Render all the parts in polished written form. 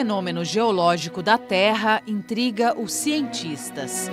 fenômeno geológico da Terra intriga os cientistas.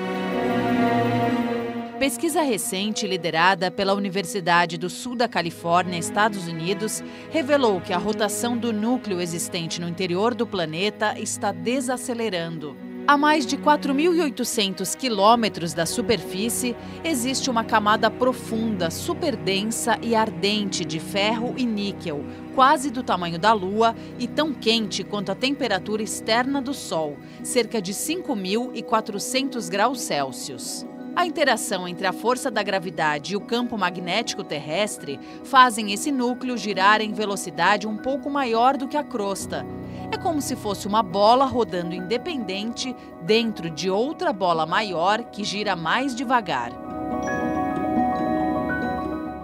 Pesquisa recente liderada pela Universidade do Sul da Califórnia, Estados Unidos, revelou que a rotação do núcleo existente no interior do planeta está desacelerando. A mais de 4.800 quilômetros da superfície, existe uma camada profunda, superdensa e ardente de ferro e níquel, quase do tamanho da Lua e tão quente quanto a temperatura externa do Sol, cerca de 5.400 graus Celsius. A interação entre a força da gravidade e o campo magnético terrestre fazem esse núcleo girar em velocidade um pouco maior do que a crosta. É como se fosse uma bola rodando independente dentro de outra bola maior que gira mais devagar.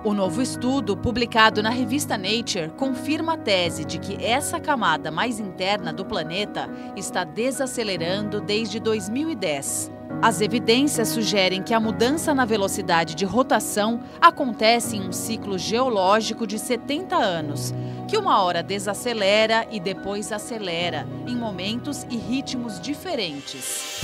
O novo estudo, publicado na revista Nature, confirma a tese de que essa camada mais interna do planeta está desacelerando desde 2010. As evidências sugerem que a mudança na velocidade de rotação acontece em um ciclo geológico de 70 anos, que uma hora desacelera e depois acelera, em momentos e ritmos diferentes.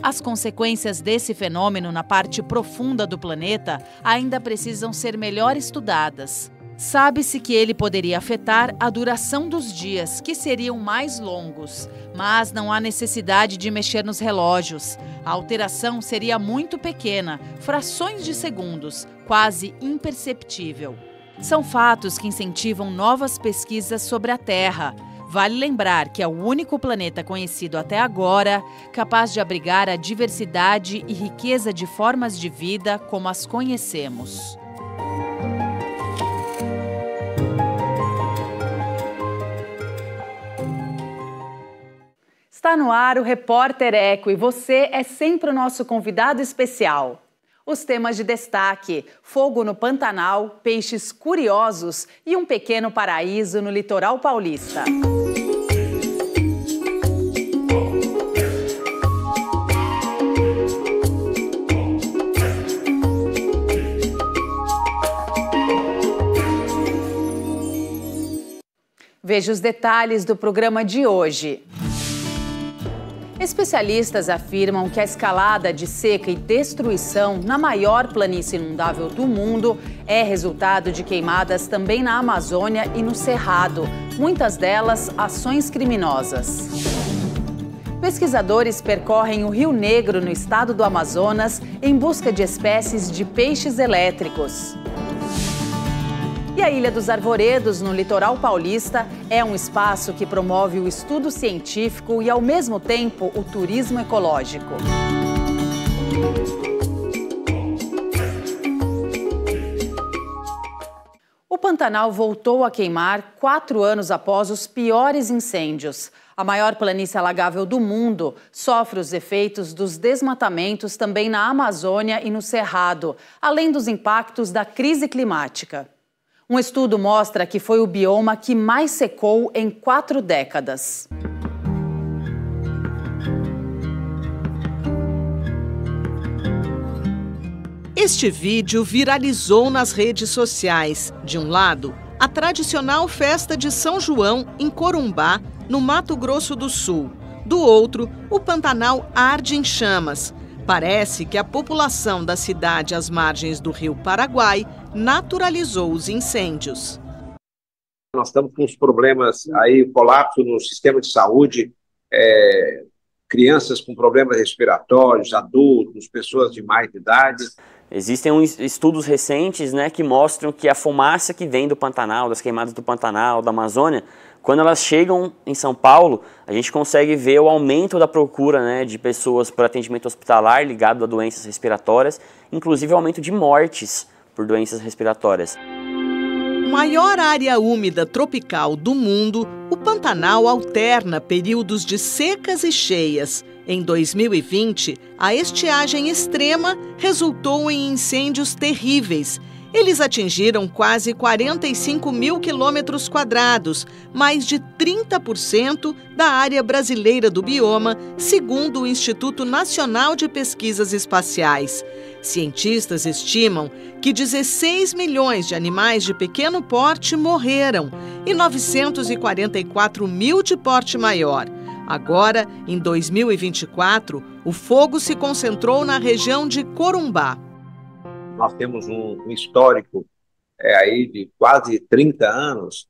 As consequências desse fenômeno na parte profunda do planeta ainda precisam ser melhor estudadas. Sabe-se que ele poderia afetar a duração dos dias, que seriam mais longos, mas não há necessidade de mexer nos relógios. A alteração seria muito pequena, frações de segundos, quase imperceptível. São fatos que incentivam novas pesquisas sobre a Terra. Vale lembrar que é o único planeta conhecido até agora capaz de abrigar a diversidade e riqueza de formas de vida como as conhecemos. Está no ar o Repórter Eco e você é sempre o nosso convidado especial. Os temas de destaque: fogo no Pantanal, peixes curiosos e um pequeno paraíso no litoral paulista. Veja os detalhes do programa de hoje. Especialistas afirmam que a escalada de seca e destruição na maior planície inundável do mundo é resultado de queimadas também na Amazônia e no Cerrado, muitas delas ações criminosas. Pesquisadores percorrem o Rio Negro, no estado do Amazonas, em busca de espécies de peixes elétricos. E a Ilha dos Arvoredos, no litoral paulista, é um espaço que promove o estudo científico e, ao mesmo tempo, o turismo ecológico. O Pantanal voltou a queimar 4 anos após os piores incêndios. A maior planície alagável do mundo sofre os efeitos dos desmatamentos também na Amazônia e no Cerrado, além dos impactos da crise climática. Um estudo mostra que foi o bioma que mais secou em 4 décadas. Este vídeo viralizou nas redes sociais. De um lado, a tradicional festa de São João em Corumbá, no Mato Grosso do Sul. Do outro, o Pantanal arde em chamas. Parece que a população da cidade às margens do Rio Paraguai naturalizou os incêndios. Nós estamos com uns problemas aí, colapso no sistema de saúde, crianças com problemas respiratórios, adultos, pessoas de mais idade. Existem estudos recentes, que mostram que a fumaça que vem do Pantanal, das queimadas do Pantanal, da Amazônia, quando elas chegam em São Paulo, a gente consegue ver o aumento da procura de pessoas para atendimento hospitalar ligado a doenças respiratórias, inclusive o aumento de mortes por doenças respiratórias. Maior área úmida tropical do mundo, o Pantanal alterna períodos de secas e cheias. Em 2020, a estiagem extrema resultou em incêndios terríveis Eles atingiram quase 45 mil quilômetros quadrados, mais de 30% da área brasileira do bioma, segundo o Instituto Nacional de Pesquisas Espaciais. Cientistas estimam que 16 milhões de animais de pequeno porte morreram e 944 mil de porte maior. Agora, em 2024, o fogo se concentrou na região de Corumbá. Nós temos um histórico aí de quase 30 anos,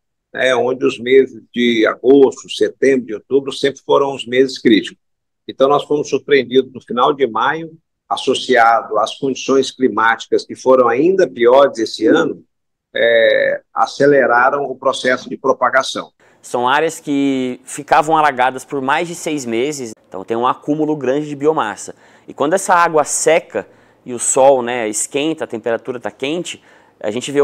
onde os meses de agosto, setembro e outubro sempre foram os meses críticos. Então, nós fomos surpreendidos no final de maio, associado às condições climáticas que foram ainda piores esse ano, aceleraram o processo de propagação. São áreas que ficavam alagadas por mais de 6 meses, então tem um acúmulo grande de biomassa. E quando essa água seca e o sol, né, esquenta, a temperatura está quente, a gente vê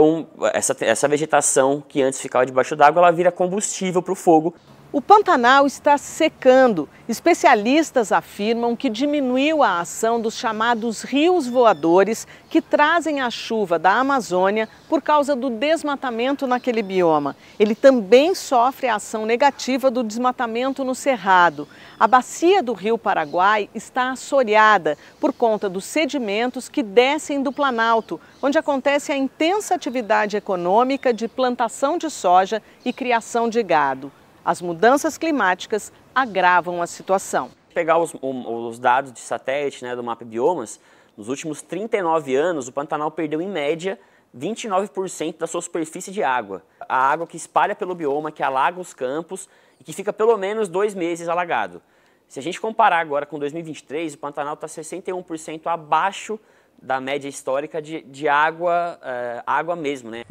essa vegetação que antes ficava debaixo d'água, ela vira combustível para o fogo. O Pantanal está secando. Especialistas afirmam que diminuiu a ação dos chamados rios voadores que trazem a chuva da Amazônia por causa do desmatamento naquele bioma. Ele também sofre a ação negativa do desmatamento no Cerrado. A bacia do Rio Paraguai está assoreada por conta dos sedimentos que descem do Planalto, onde acontece a intensa atividade econômica de plantação de soja e criação de gado. As mudanças climáticas agravam a situação. Pegar os dados de satélite, né, do Mapa Biomas, nos últimos 39 anos, o Pantanal perdeu, em média, 29% da sua superfície de água. A água que espalha pelo bioma, que alaga os campos e que fica pelo menos 2 meses alagado. Se a gente comparar agora com 2023, o Pantanal está 61% abaixo da média histórica de água, água mesmo, né?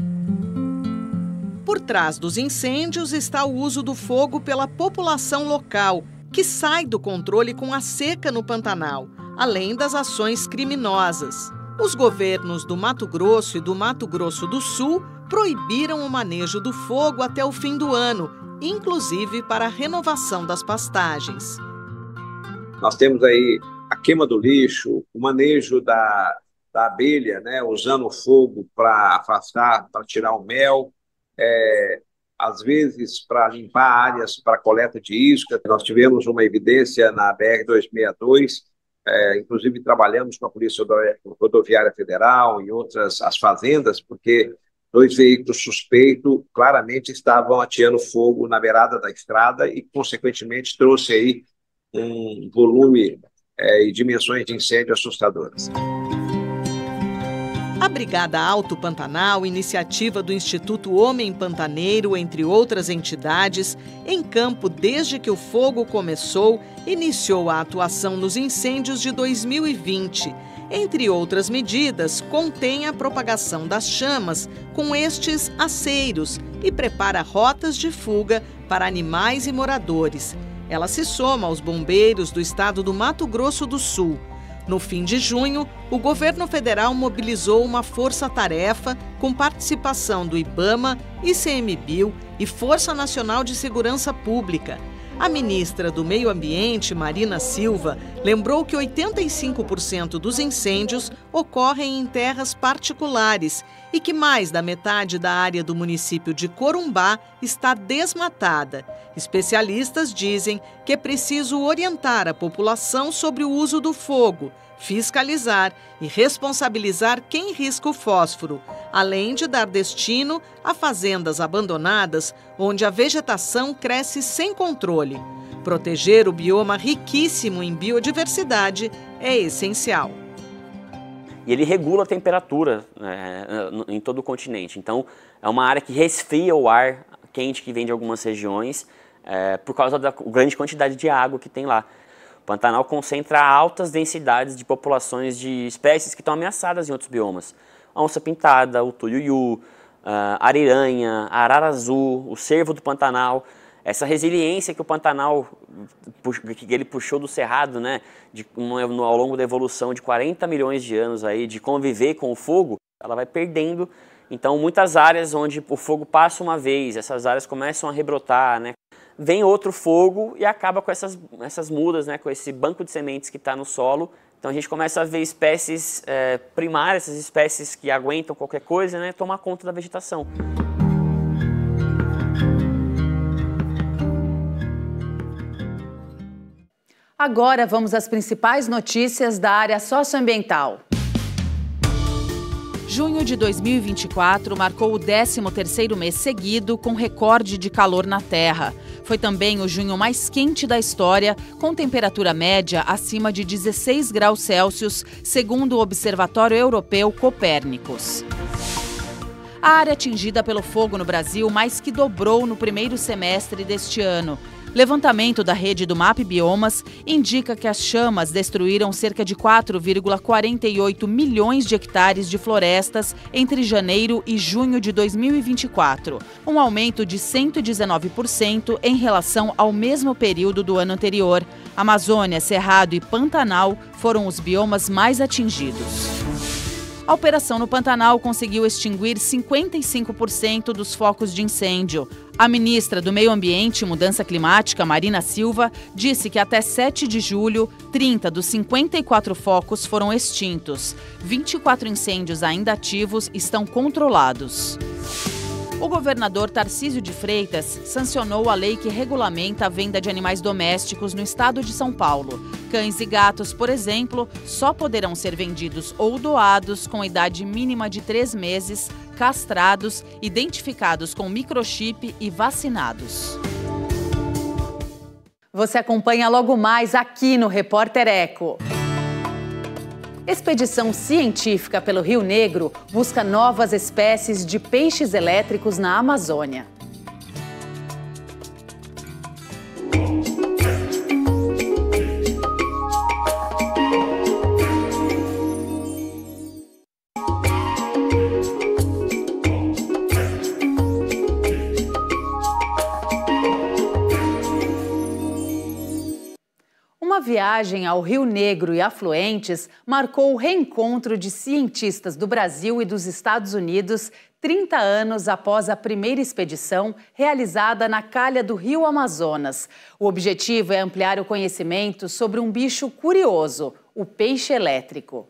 Por trás dos incêndios está o uso do fogo pela população local, que sai do controle com a seca no Pantanal, além das ações criminosas. Os governos do Mato Grosso e do Mato Grosso do Sul proibiram o manejo do fogo até o fim do ano, inclusive para a renovação das pastagens. Nós temos aí a queima do lixo, o manejo da abelha, né, usando o fogo para afastar, para tirar o mel. Às vezes para limpar áreas para coleta de isca. Nós tivemos uma evidência na BR-262, inclusive trabalhamos com a Polícia Rodoviária Federal e outras as fazendas, porque 2 veículos suspeitos claramente estavam ateando fogo na beirada da estrada e, consequentemente, trouxe aí um volume e dimensões de incêndio assustadoras. A Brigada Alto Pantanal, iniciativa do Instituto Homem Pantaneiro, entre outras entidades, em campo desde que o fogo começou, iniciou a atuação nos incêndios de 2020. Entre outras medidas, contém a propagação das chamas com estes aceiros e prepara rotas de fuga para animais e moradores. Ela se soma aos bombeiros do estado do Mato Grosso do Sul. No fim de junho, o governo federal mobilizou uma força-tarefa com participação do IBAMA, ICMBio e Força Nacional de Segurança Pública. A ministra do Meio Ambiente, Marina Silva, lembrou que 85% dos incêndios ocorrem em terras particulares e que mais da metade da área do município de Corumbá está desmatada. Especialistas dizem que é preciso orientar a população sobre o uso do fogo, fiscalizar e responsabilizar quem risca o fósforo, além de dar destino a fazendas abandonadas onde a vegetação cresce sem controle. Proteger o bioma riquíssimo em biodiversidade é essencial. E ele regula a temperatura em todo o continente. Então, é uma área que resfria o ar quente que vem de algumas regiões por causa da grande quantidade de água que tem lá. O Pantanal concentra altas densidades de populações de espécies que estão ameaçadas em outros biomas. A onça-pintada, o tuiuiu, a ariranha, a arara azul, o cervo do Pantanal. Essa resiliência que o Pantanal que ele puxou do Cerrado, né, ao longo da evolução de 40 milhões de anos aí, de conviver com o fogo, ela vai perdendo. Então, muitas áreas onde o fogo passa uma vez, essas áreas começam a rebrotar, né? Vem outro fogo e acaba com essas mudas, né, com esse banco de sementes que está no solo, Então a gente começa a ver espécies primárias, essas espécies que aguentam qualquer coisa, né, tomar conta da vegetação. Agora vamos às principais notícias da área socioambiental. Junho de 2024 marcou o 13º mês seguido com recorde de calor na Terra. Foi também o junho mais quente da história, com temperatura média acima de 16 graus Celsius, segundo o Observatório Europeu Copérnicos. A área atingida pelo fogo no Brasil mais que dobrou no primeiro semestre deste ano. Levantamento da rede do MAP Biomas indica que as chamas destruíram cerca de 4,48 milhões de hectares de florestas entre janeiro e junho de 2024, um aumento de 119% em relação ao mesmo período do ano anterior. Amazônia, Cerrado e Pantanal foram os biomas mais atingidos. A operação no Pantanal conseguiu extinguir 55% dos focos de incêndio. A ministra do Meio Ambiente e Mudança Climática, Marina Silva, disse que até 7 de julho, 30 dos 54 focos foram extintos. 24 incêndios ainda ativos estão controlados. O governador Tarcísio de Freitas sancionou a lei que regulamenta a venda de animais domésticos no estado de São Paulo. Cães e gatos, por exemplo, só poderão ser vendidos ou doados com idade mínima de 3 meses, castrados, identificados com microchip e vacinados. Você acompanha logo mais aqui no Repórter Eco. Expedição científica pelo Rio Negro busca novas espécies de peixes elétricos na Amazônia. Uma viagem ao Rio Negro e afluentes marcou o reencontro de cientistas do Brasil e dos Estados Unidos 30 anos após a primeira expedição realizada na calha do Rio Amazonas. O objetivo é ampliar o conhecimento sobre um bicho curioso, o peixe elétrico.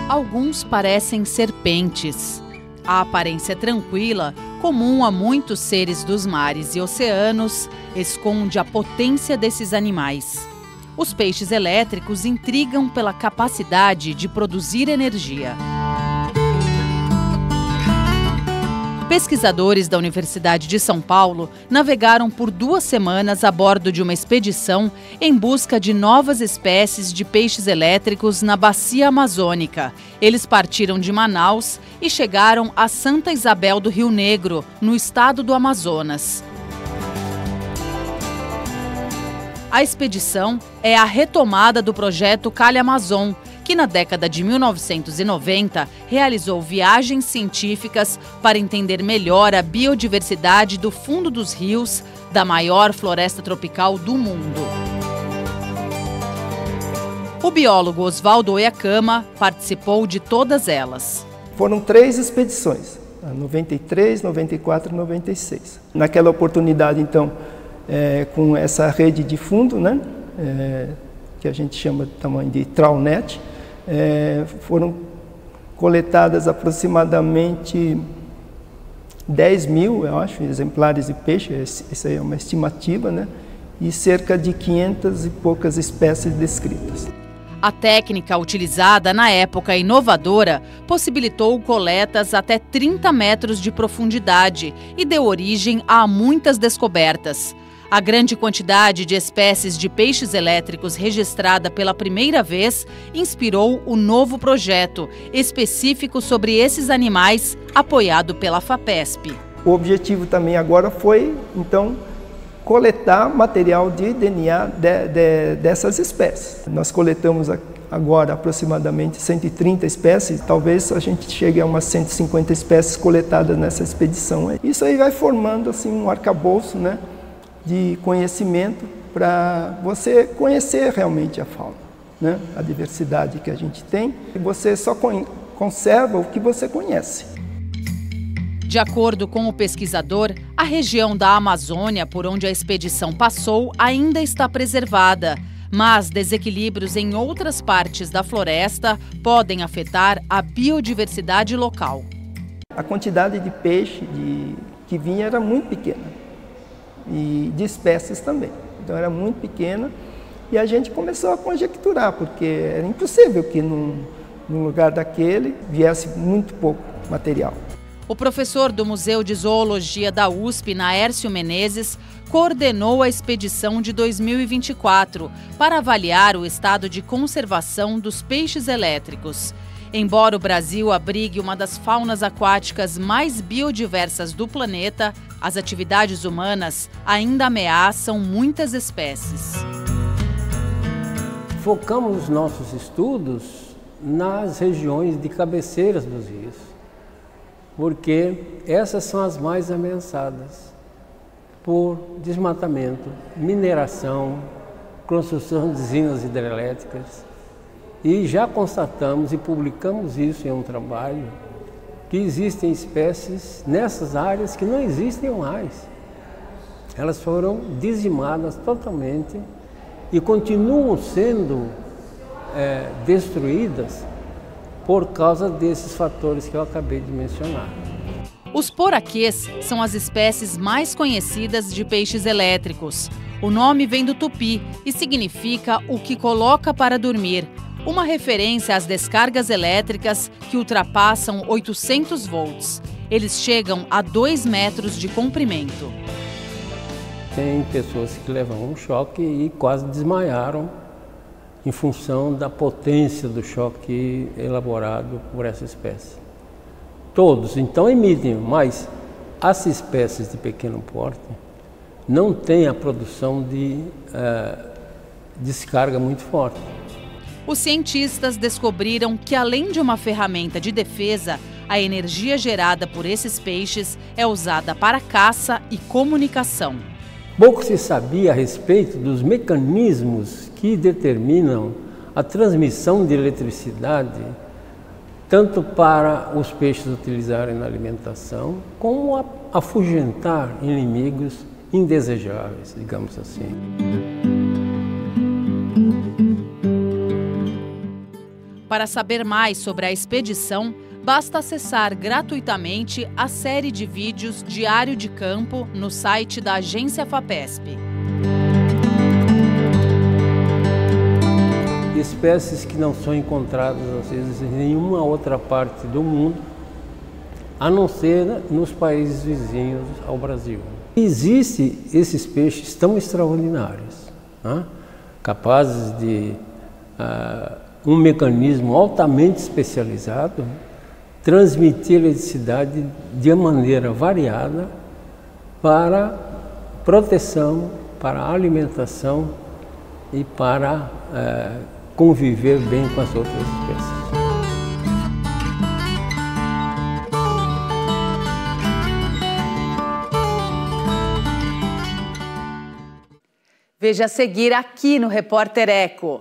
Alguns parecem serpentes. A aparência tranquila, comum a muitos seres dos mares e oceanos, esconde a potência desses animais. Os peixes elétricos intrigam pela capacidade de produzir energia. Pesquisadores da Universidade de São Paulo navegaram por 2 semanas a bordo de uma expedição em busca de novas espécies de peixes elétricos na Bacia Amazônica. Eles partiram de Manaus e chegaram a Santa Isabel do Rio Negro, no estado do Amazonas. A expedição é a retomada do projeto Calha Amazon, que na década de 1990 realizou viagens científicas para entender melhor a biodiversidade do fundo dos rios da maior floresta tropical do mundo. O biólogo Oswaldo Oyakama participou de todas elas. Foram 3 expedições, 93, 94 e 96. Naquela oportunidade, então, com essa rede de fundo, né, que a gente chama de tamanho de trawlnet, foram coletadas aproximadamente 10 mil, eu acho, exemplares de peixe, essa é uma estimativa, né, e cerca de 500 e poucas espécies descritas. A técnica utilizada na época inovadora possibilitou coletas até 30 metros de profundidade e deu origem a muitas descobertas. A grande quantidade de espécies de peixes elétricos registrada pela primeira vez inspirou o novo projeto, específico sobre esses animais, apoiado pela FAPESP. O objetivo também agora foi, então, coletar material de DNA dessas espécies. Nós coletamos agora aproximadamente 130 espécies, talvez a gente chegue a umas 150 espécies coletadas nessa expedição. Isso aí vai formando assim, um arcabouço, né, de conhecimento para você conhecer realmente a fauna, né? A diversidade que a gente tem, e você só conserva o que você conhece. De acordo com o pesquisador, a região da Amazônia por onde a expedição passou ainda está preservada, Mas desequilíbrios em outras partes da floresta podem afetar a biodiversidade local. A quantidade de peixe que vinha era muito pequena, e de espécies também. Então era muito pequena e a gente começou a conjecturar, porque era impossível que num lugar daquele viesse muito pouco material. O professor do Museu de Zoologia da USP, Naércio Menezes, coordenou a expedição de 2024 para avaliar o estado de conservação dos peixes elétricos. Embora o Brasil abrigue uma das faunas aquáticas mais biodiversas do planeta, as atividades humanas ainda ameaçam muitas espécies. Focamos os nossos estudos nas regiões de cabeceiras dos rios, porque essas são as mais ameaçadas por desmatamento, mineração, construção de usinas hidrelétricas. E já constatamos e publicamos isso em um trabalho que existem espécies nessas áreas que não existem mais. Elas foram dizimadas totalmente e continuam sendo destruídas por causa desses fatores que eu acabei de mencionar. Os poraquês são as espécies mais conhecidas de peixes elétricos. O nome vem do tupi e significa o que coloca para dormir, uma referência às descargas elétricas que ultrapassam 800 volts. Eles chegam a 2 metros de comprimento. Tem pessoas que levam um choque e quase desmaiaram em função da potência do choque elaborado por essa espécie. Todos então emitem, mas as espécies de pequeno porte não têm a produção de descarga muito forte. Os cientistas descobriram que, além de uma ferramenta de defesa, a energia gerada por esses peixes é usada para caça e comunicação. Pouco se sabia a respeito dos mecanismos que determinam a transmissão de eletricidade, tanto para os peixes utilizarem na alimentação, como afugentar inimigos indesejáveis, digamos assim. Para saber mais sobre a expedição, basta acessar gratuitamente a série de vídeos Diário de Campo no site da Agência FAPESP. Espécies que não são encontradas, às vezes, em nenhuma outra parte do mundo, a não ser nos países vizinhos ao Brasil. Existem esses peixes tão extraordinários, né? Capazes de um mecanismo altamente especializado transmitir eletricidade de maneira variada para proteção, para alimentação e para conviver bem com as outras espécies. Veja a seguir aqui no Repórter Eco.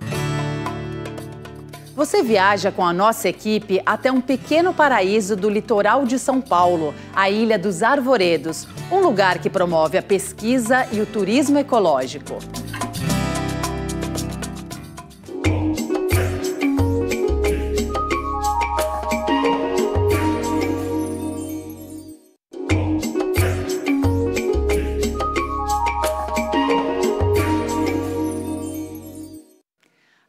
Você viaja com a nossa equipe até um pequeno paraíso do litoral de São Paulo, a Ilha dos Arvoredos, um lugar que promove a pesquisa e o turismo ecológico.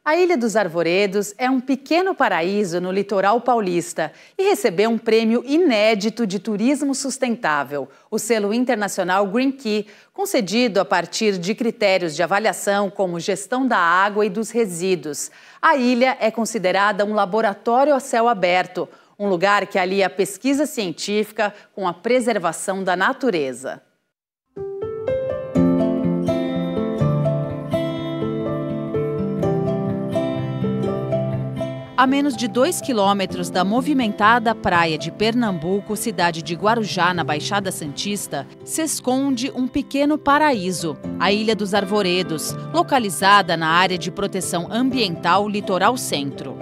A Ilha dos Arvoredos é um pequeno paraíso no litoral paulista e recebeu um prêmio inédito de turismo sustentável, o selo internacional Green Key, concedido a partir de critérios de avaliação como gestão da água e dos resíduos. A ilha é considerada um laboratório a céu aberto, um lugar que alia a pesquisa científica com a preservação da natureza. A menos de 2 quilômetros da movimentada praia de Pernambuco, cidade de Guarujá, na Baixada Santista, se esconde um pequeno paraíso, a Ilha dos Arvoredos, localizada na área de proteção ambiental Litoral Centro.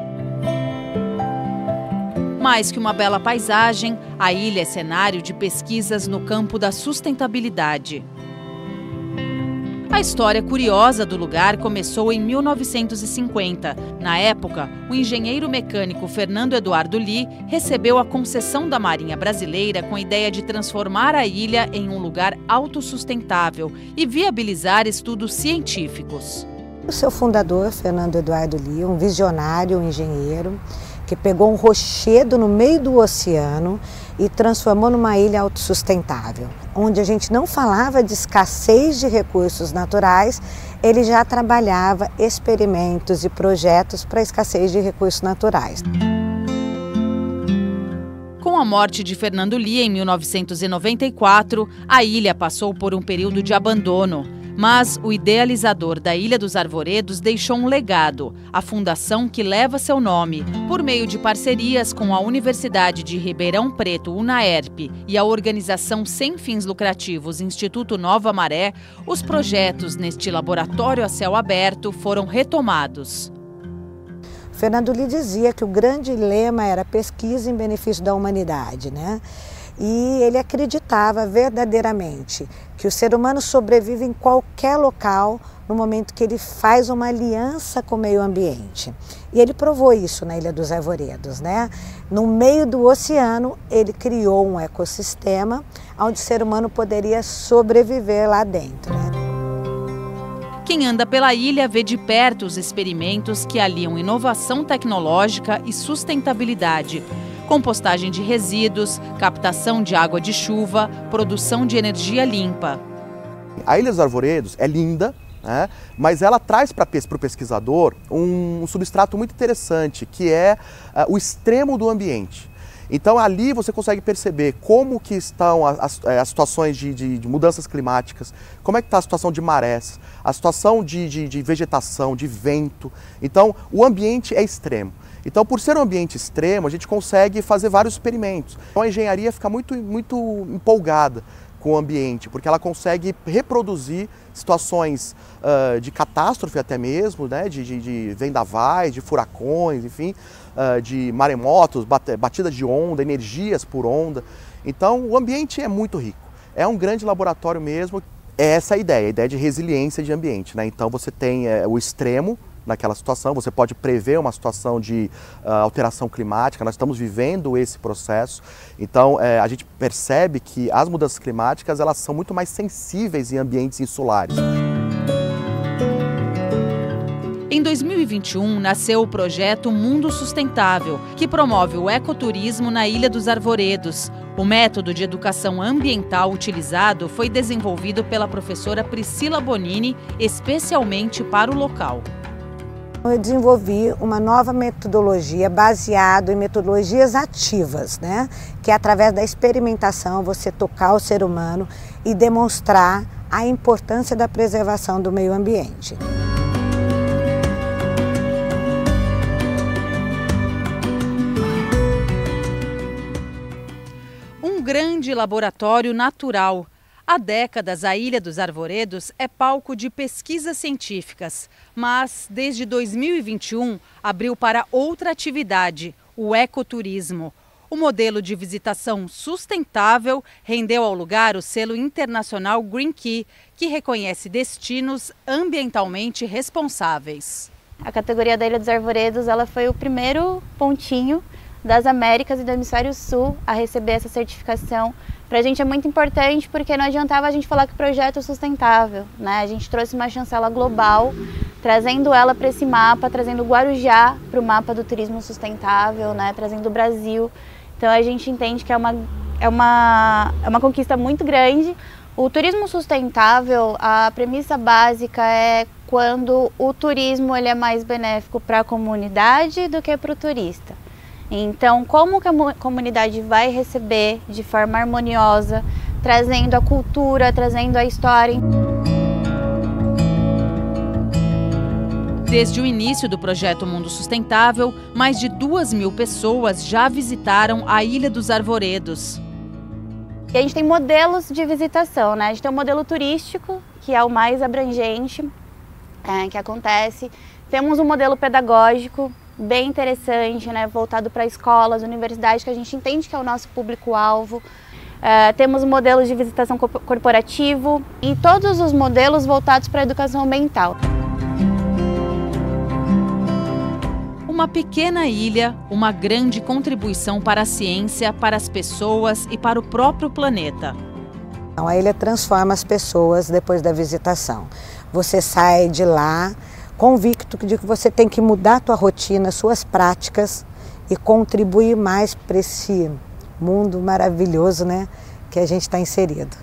Mais que uma bela paisagem, a ilha é cenário de pesquisas no campo da sustentabilidade. A A história curiosa do lugar começou em 1950. Na época, o engenheiro mecânico Fernando Eduardo Lee recebeu a concessão da Marinha Brasileira com a ideia de transformar a ilha em um lugar autossustentável e viabilizar estudos científicos. O seu fundador, Fernando Eduardo Lee, um visionário, um engenheiro, que pegou um rochedo no meio do oceano e transformou numa ilha autossustentável. Onde a gente não falava de escassez de recursos naturais, ele já trabalhava experimentos e projetos para a escassez de recursos naturais. Com a morte de Fernando Lee em 1994, a ilha passou por um período de abandono. Mas o idealizador da Ilha dos Arvoredos deixou um legado, a fundação que leva seu nome. Por meio de parcerias com a Universidade de Ribeirão Preto, UNAERP, e a organização sem fins lucrativos Instituto Nova Maré, os projetos neste laboratório a céu aberto foram retomados. Fernando Lee dizia que o grande lema era pesquisa em benefício da humanidade, né? E ele acreditava verdadeiramente que o ser humano sobrevive em qualquer local no momento que ele faz uma aliança com o meio ambiente. E ele provou isso na Ilha dos Arvoredos, né? No meio do oceano, ele criou um ecossistema onde o ser humano poderia sobreviver lá dentro, né? Quem anda pela ilha vê de perto os experimentos que aliam inovação tecnológica e sustentabilidade. Compostagem de resíduos, captação de água de chuva, produção de energia limpa. A Ilha dos Arvoredos é linda, né? Mas ela traz para o pesquisador um substrato muito interessante, que é o extremo do ambiente. Então ali você consegue perceber como que estão as situações de mudanças climáticas, como é que está a situação de marés, a situação de vegetação, de vento. Então o ambiente é extremo. Então, por ser um ambiente extremo, a gente consegue fazer vários experimentos. Então, a engenharia fica muito empolgada com o ambiente, porque ela consegue reproduzir situações de catástrofe até mesmo, né? de vendavais, de furacões, enfim, de maremotos, batida de onda, energias por onda. Então, o ambiente é muito rico. É um grande laboratório mesmo. É essa a ideia de resiliência de ambiente, né? Então, você tem o extremo naquela situação, você pode prever uma situação de alteração climática, nós estamos vivendo esse processo, então a gente percebe que as mudanças climáticas elas são muito mais sensíveis em ambientes insulares. Em 2021, nasceu o projeto Mundo Sustentável, que promove o ecoturismo na Ilha dos Arvoredos. O método de educação ambiental utilizado foi desenvolvido pela professora Priscila Bonini, especialmente para o local. Eu desenvolvi uma nova metodologia baseada em metodologias ativas, né? Que é através da experimentação você tocar o ser humano e demonstrar a importância da preservação do meio ambiente. Um grande laboratório natural. Há décadas, a Ilha dos Arvoredos é palco de pesquisas científicas, mas desde 2021 abriu para outra atividade, o ecoturismo. O modelo de visitação sustentável rendeu ao lugar o selo internacional Green Key, que reconhece destinos ambientalmente responsáveis. A categoria da Ilha dos Arvoredos ela foi o primeiro pontinho das Américas e do Hemisfério Sul a receber essa certificação. Para a gente é muito importante porque não adiantava a gente falar que o projeto é sustentável, né? A gente trouxe uma chancela global, trazendo ela para esse mapa, trazendo o Guarujá para o mapa do turismo sustentável, né? Trazendo o Brasil. Então a gente entende que é uma conquista muito grande. O turismo sustentável, a premissa básica é quando o turismo ele é mais benéfico para a comunidade do que para o turista. Então, como que a comunidade vai receber de forma harmoniosa, trazendo a cultura, trazendo a história. Desde o início do projeto Mundo Sustentável, mais de 2.000 pessoas já visitaram a Ilha dos Arvoredos. E a gente tem modelos de visitação, né? A gente tem um modelo turístico, que é o mais abrangente, que acontece. Temos um modelo pedagógico, bem interessante, né, voltado para escolas, universidades, que a gente entende que é o nosso público-alvo. temos modelos de visitação corporativo e todos os modelos voltados para a educação ambiental. Uma pequena ilha, uma grande contribuição para a ciência, para as pessoas e para o próprio planeta. A ilha transforma as pessoas depois da visitação. Você sai de lá convicto de que você tem que mudar a tua rotina, suas práticas e contribuir mais para esse mundo maravilhoso, né, que a gente está inserido.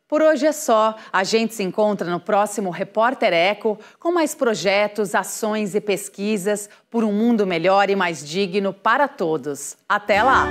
Por hoje é só. A gente se encontra no próximo Repórter Eco com mais projetos, ações e pesquisas por um mundo melhor e mais digno para todos. Até lá!